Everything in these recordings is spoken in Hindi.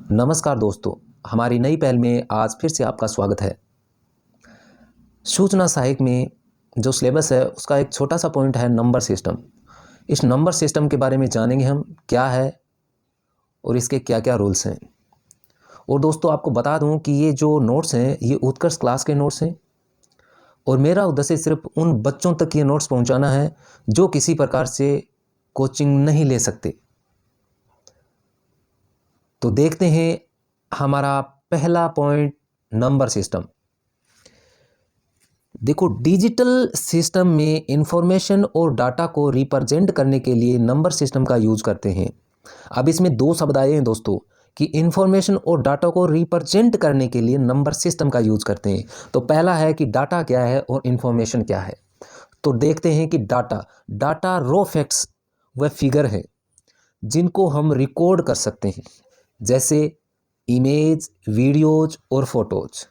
नमस्कार दोस्तों, हमारी नई पहल में आज फिर से आपका स्वागत है। सूचना सहायक में जो सिलेबस है उसका एक छोटा सा पॉइंट है नंबर सिस्टम। इस नंबर सिस्टम के बारे में जानेंगे हम क्या है और इसके क्या क्या रूल्स हैं। और दोस्तों आपको बता दूं कि ये जो नोट्स हैं ये उत्कर्ष क्लास के नोट्स हैं और मेरा उद्देश्य सिर्फ उन बच्चों तक ये नोट्स पहुंचाना है जो किसी प्रकार से कोचिंग नहीं ले सकते। तो देखते हैं हमारा पहला पॉइंट, नंबर सिस्टम। देखो, डिजिटल सिस्टम में इंफॉर्मेशन और डाटा को रिप्रेजेंट करने के लिए नंबर सिस्टम का यूज करते हैं। अब इसमें दो शब्द आए हैं दोस्तों कि इंफॉर्मेशन और डाटा को रिप्रेजेंट करने के लिए नंबर सिस्टम का यूज करते हैं। तो पहला है कि डाटा क्या है और इंफॉर्मेशन क्या है। तो देखते हैं कि डाटा रॉ फैक्ट्स व फिगर है जिनको हम रिकॉर्ड कर सकते हैं, जैसे इमेज, वीडियोज और फोटोज।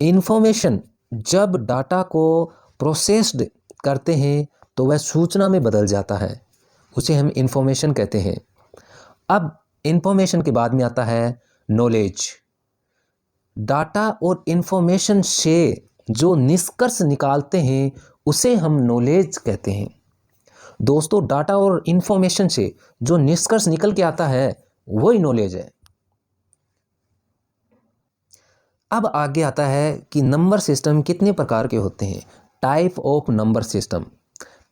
इंफॉर्मेशन, जब डाटा को प्रोसेस्ड करते हैं तो वह सूचना में बदल जाता है, उसे हम इंफॉर्मेशन कहते हैं। अब इंफॉर्मेशन के बाद में आता है नॉलेज। डाटा और इंफॉर्मेशन से जो निष्कर्ष निकालते हैं उसे हम नॉलेज कहते हैं। दोस्तों, डाटा और इंफॉर्मेशन से जो निष्कर्ष निकल के आता है वही नॉलेज है। अब आगे आता है कि नंबर सिस्टम कितने प्रकार के होते हैं। टाइप ऑफ नंबर सिस्टम,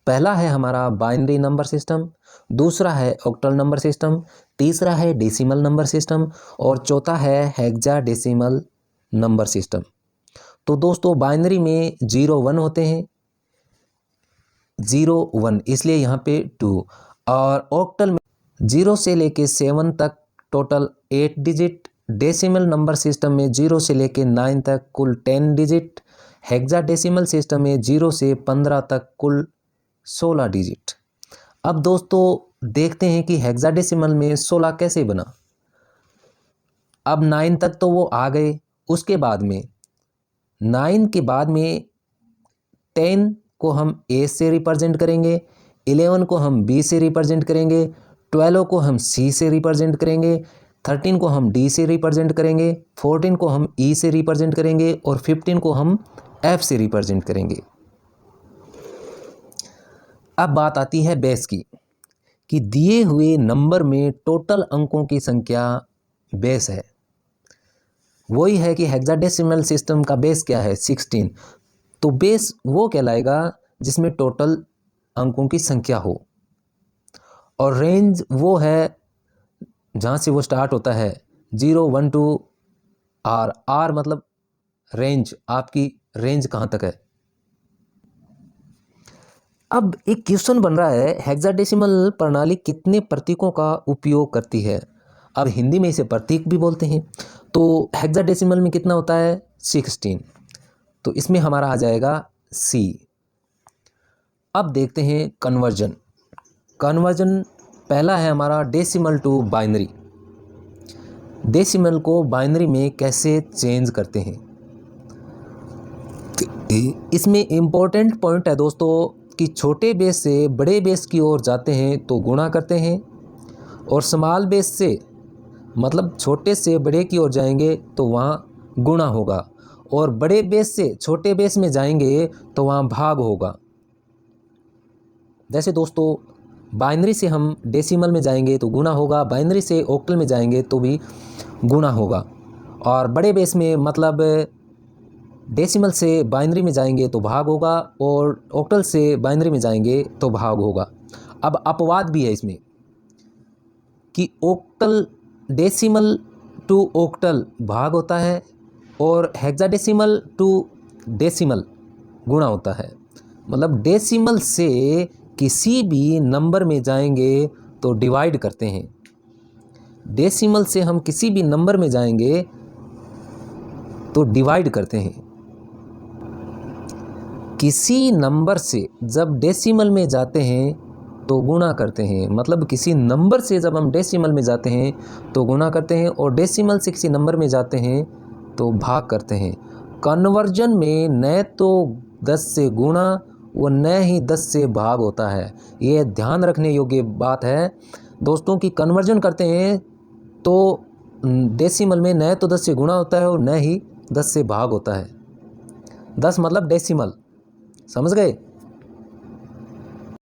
पहला है हमारा बाइनरी नंबर सिस्टम, दूसरा है ऑक्टल नंबर सिस्टम, तीसरा है डेसिमल नंबर सिस्टम और चौथा है हेक्साडेसिमल नंबर सिस्टम। तो दोस्तों, बाइनरी में 0 1 होते हैं, 0 1 इसलिए यहाँ पे 2, और ऑक्टल में 0 से लेके 7 तक total 8 digit, decimal number system में 0 से लेके 9 तक कुल 10 डिजिट, हेक्साडेसिमल सिस्टम में 0 से 15 तक कुल 16 डिजिट। अब दोस्तों देखते हैं कि हेक्साडेसिमल में 16 कैसे बना। अब 9 तक तो वो आ गए, उसके बाद में 9 के बाद में 10 को हम ए से रिप्रेजेंट करेंगे, 11 को हम बी से रिप्रेजेंट करेंगे, 12 को हम सी से रिप्रेजेंट करेंगे, 13 को हम डी से रिप्रेजेंट करेंगे, 14 को हम ई से रिप्रेजेंट करेंगे और 15 को हम एफ से रिप्रेजेंट करेंगे। अब बात आती है बेस की, कि दिए हुए नंबर में टोटल अंकों की संख्या बेस है। वही है कि हेक्साडेसिमल सिस्टम का बेस क्या है, 16। तो बेस वो कहलाएगा जिसमें टोटल अंकों की संख्या हो, और रेंज वो है जहाँ से वो स्टार्ट होता है, 0 1 2 आर मतलब रेंज, आपकी रेंज कहाँ तक है। अब एक क्वेश्चन बन रहा है, हेक्साडेसिमल प्रणाली कितने प्रतीकों का उपयोग करती है। अब हिंदी में इसे प्रतीक भी बोलते हैं। तो हेक्साडेसिमल में कितना होता है, 16। तो इसमें हमारा आ जाएगा सी। अब देखते हैं कन्वर्जन। कन्वर्जन पहला है हमारा डेसिमल टू बाइनरी। डेसिमल को बाइनरी में कैसे चेंज करते हैं। इसमें इम्पोर्टेंट पॉइंट है दोस्तों कि छोटे बेस से बड़े बेस की ओर जाते हैं तो गुणा करते हैं, और स्मॉल बेस से मतलब छोटे से बड़े की ओर जाएंगे तो वहाँ गुणा होगा, और बड़े बेस से छोटे बेस में जाएंगे तो वहाँ भाग होगा। जैसे दोस्तों, बाइनरी से हम डेसिमल में जाएंगे तो गुणा होगा, बाइनरी से ऑक्टल में जाएंगे तो भी गुणा होगा, और बड़े बेस में मतलब डेसिमल से बाइनरी में जाएंगे तो भाग होगा, और ऑक्टल से बाइनरी में जाएंगे तो भाग होगा। अब अपवाद भी है इसमें कि ऑक्टल डेसिमल टू ऑक्टल भाग होता है और हेक्साडेसिमल टू डेसिमल गुणा होता है। मतलब डेसिमल से किसी भी नंबर में जाएंगे तो डिवाइड करते हैं। डेसिमल से हम किसी भी नंबर में जाएंगे तो डिवाइड करते हैं। किसी नंबर से जब डेसिमल में जाते हैं तो गुणा करते हैं। मतलब किसी नंबर से जब हम डेसिमल में जाते हैं तो गुणा करते हैं, और डेसिमल से किसी नंबर में जाते हैं तो भाग करते हैं। कन्वर्जन में न तो 10 से गुणा और न ही 10 से भाग होता है। ये ध्यान रखने योग्य बात है दोस्तों कि कन्वर्जन करते हैं तो डेसिमल में न तो 10 से गुणा होता है और न ही 10 से भाग होता है। 10 मतलब डेसिमल, समझ गए।